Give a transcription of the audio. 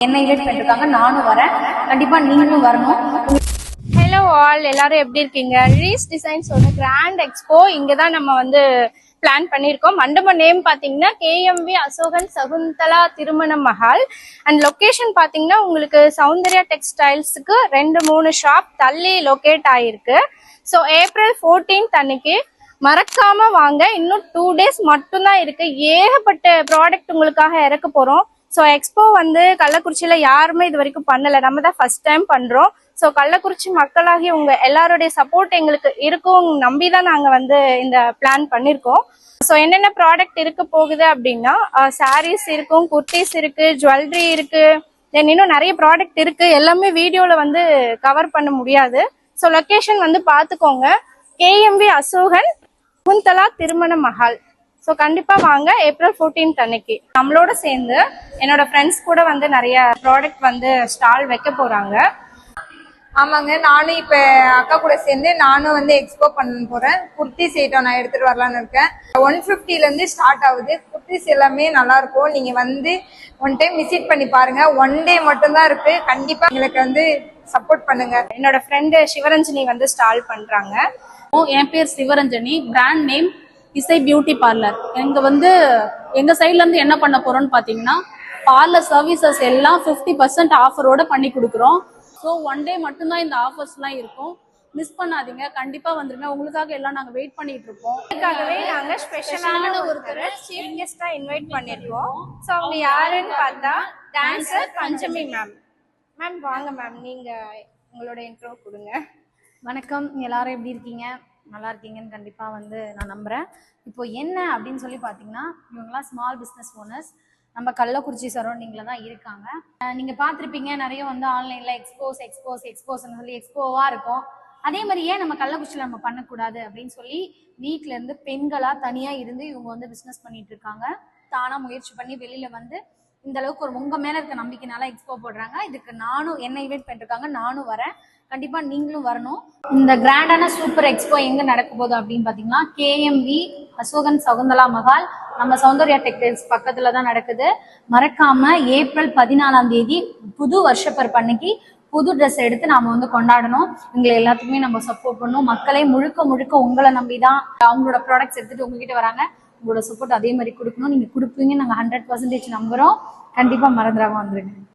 என்ன இன்வைட் பண்ணிருக்காங்க, நானும் வரேன். கண்டிப்பா நீங்களும் வரணும். ஹலோ ஆல், எல்லாரும் எப்படி இருக்கீங்க? ரீஸ் டிசைன்ஸோட கிராண்ட் எக்ஸ்போ இங்கதான் நம்ம வந்து பிளான் பண்ணியிருக்கோம். மண்டபம் நேம் பாத்தீங்கன்னா கேஎம்வி அசோகன் சகுந்தலா திருமண மஹால். அண்ட் லொகேஷன் பாத்தீங்கன்னா உங்களுக்கு சௌந்தர்யா டெக்ஸ்டைல்ஸுக்கு 2-3 ஷாப் தள்ளி லொகேட் ஆயிருக்கு. ஸோ April 14 அன்னைக்கு மறக்காம வாங்க. இன்னும் 2 days மட்டும்தான் இருக்கு. ஏகப்பட்ட ப்ராடக்ட் உங்களுக்காக இறக்க போறோம். ஸோ எக்ஸ்போ வந்து கள்ளக்குறிச்சியில யாருமே இது வரைக்கும் பண்ணல, நம்ம தான் ஃபர்ஸ்ட் டைம் பண்றோம். ஸோ கள்ளக்குறிச்சி மக்களாகி உங்க எல்லாருடைய சப்போர்ட் எங்களுக்கு இருக்கும் நம்பி தான் நாங்க வந்து இந்த பிளான் பண்ணிருக்கோம். ஸோ என்னென்ன ப்ராடக்ட் இருக்க போகுது அப்படின்னா சாரீஸ் இருக்கும், குர்த்திஸ் இருக்கு, ஜுவல்லரி இருக்கு, தென் இன்னும் நிறைய ப்ராடக்ட் இருக்கு. எல்லாமே வீடியோல வந்து கவர் பண்ண முடியாது. ஸோ லொகேஷன் வந்து பாத்துக்கோங்க, கேஎம்வி அசோகன் சகுந்தலா திருமண மஹால். ஸோ கண்டிப்பா வாங்க April 14 அன்னைக்கு. நம்மளோட சேர்ந்து என்னோட ஃப்ரெண்ட்ஸ் கூட வந்து நிறைய ப்ராடக்ட் வந்து ஸ்டால் வைக்க போறாங்க. ஆமாங்க, நானும் இப்ப அக்கா கூட சேர்ந்து நானும் வந்து எக்ஸ்போ பண்ண போறேன். குர்த்திஸ் ஐட்டம் நான் எடுத்துட்டு வரலான்னு இருக்கேன். 150 இருந்து ஸ்டார்ட் ஆகுது. குர்த்திஸ் எல்லாமே நல்லா இருக்கும். நீங்க வந்து ஒன் டைம் விசிட் பண்ணி பாருங்க. 1 day மட்டும் தான் இருக்கு. கண்டிப்பா எங்களுக்கு வந்து சப்போர்ட் பண்ணுங்க. என்னோட ஃப்ரெண்டு சிவரஞ்சனி வந்து ஸ்டால் பண்றாங்க. என் பேர் சிவரஞ்சனி. பிராண்ட் நேம் இசை பியூட்டி பார்லர். எங்க சைட்ல இருந்து என்ன பண்ண போறோம்னு பாத்தீங்கன்னா பார்லர் சர்வீசஸ் எல்லாம் 50% ஆஃபரோட பண்ணி கொடுக்குறோம். ஸோ 1 day மட்டும்தான் இந்த ஆஃபர்ஸ்லாம் இருக்கும். மிஸ் பண்ணாதீங்க, கண்டிப்பா வந்துருங்க. உங்களுக்காக எல்லாம் நாங்க வெயிட் பண்ணிட்டு இருப்போம். அதுக்காகவே நாங்க ஸ்பெஷலான ஒருத்தரை சீஃப் கெஸ்டா இன்வைட் பண்ணிருக்கோம். ஸோ அவங்க யாருன்னு பார்த்தா டான்சர் பஞ்சமி மேம். மேம் வாங்க மேம், நீங்க உங்களோட இன்ட்ரோ கொடுங்க. வணக்கம், எல்லாரும் எப்படி இருக்கீங்க? நல்லா இருக்கீங்கன்னு கண்டிப்பா வந்து நான் நம்புறேன். இப்போ என்ன அப்படின்னு சொல்லி பாத்தீங்கன்னா, இவங்கெல்லாம் ஸ்மால் பிஸ்னஸ் ஓனர்ஸ் நம்ம கள்ளக்குறிச்சி சரௌண்டிங்ல தான் இருக்காங்க. நீங்க பார்த்துருப்பீங்க, நிறைய வந்து ஆன்லைன்ல எக்ஸ்போஸ்ன்னு சொல்லி எக்ஸ்போவா இருக்கும். அதே மாதிரி ஏன் நம்ம கள்ளக்குறிச்சியில நம்ம பண்ணக்கூடாது அப்படின்னு சொல்லி வீட்டுல இருந்து பெண்களா தனியா இருந்து இவங்க வந்து பிசினஸ் பண்ணிட்டு இருக்காங்க. தானா முயற்சி பண்ணி வெளியில வந்து இந்த அளவுக்கு ஒரு உங்க மேல இருக்க நம்பிக்கைனால எக்ஸ்போ போடுறாங்க. இதுக்கு நானும் என்ன இன்வைட் பண்ணிருக்காங்க, நானும் வரேன். கண்டிப்பா நீங்களும் வரணும். இந்த கிராண்டான சூப்பர் எக்ஸ்போ எங்க நடக்க போகுது அப்படின்னு பாத்தீங்கன்னா கேஎம்வி அசோகன் சகுந்தலா மஹால், நம்ம சௌந்தர்யா டெக்ஸ்டைல்ஸ் பக்கத்துல தான் நடக்குது. மறக்காம April 14 புது வருஷப்பருப்பு அன்னைக்கு புது ட்ரெஸ் எடுத்து நாம வந்து கொண்டாடணும். எங்களை எல்லாத்துக்குமே நம்ம சப்போர்ட் பண்ணணும். மக்களே முழுக்க முழுக்க உங்களை நம்பிதான் அவங்களோட ப்ராடக்ட்ஸ் எடுத்துட்டு உங்ககிட்ட வராங்க. உங்களோட சப்போர்ட் அதே மாதிரி கொடுக்கணும். நீங்க கொடுப்பீங்க, நாங்க 100% நம்புறோம். கண்டிப்பா மறந்துடாம வந்துருங்க.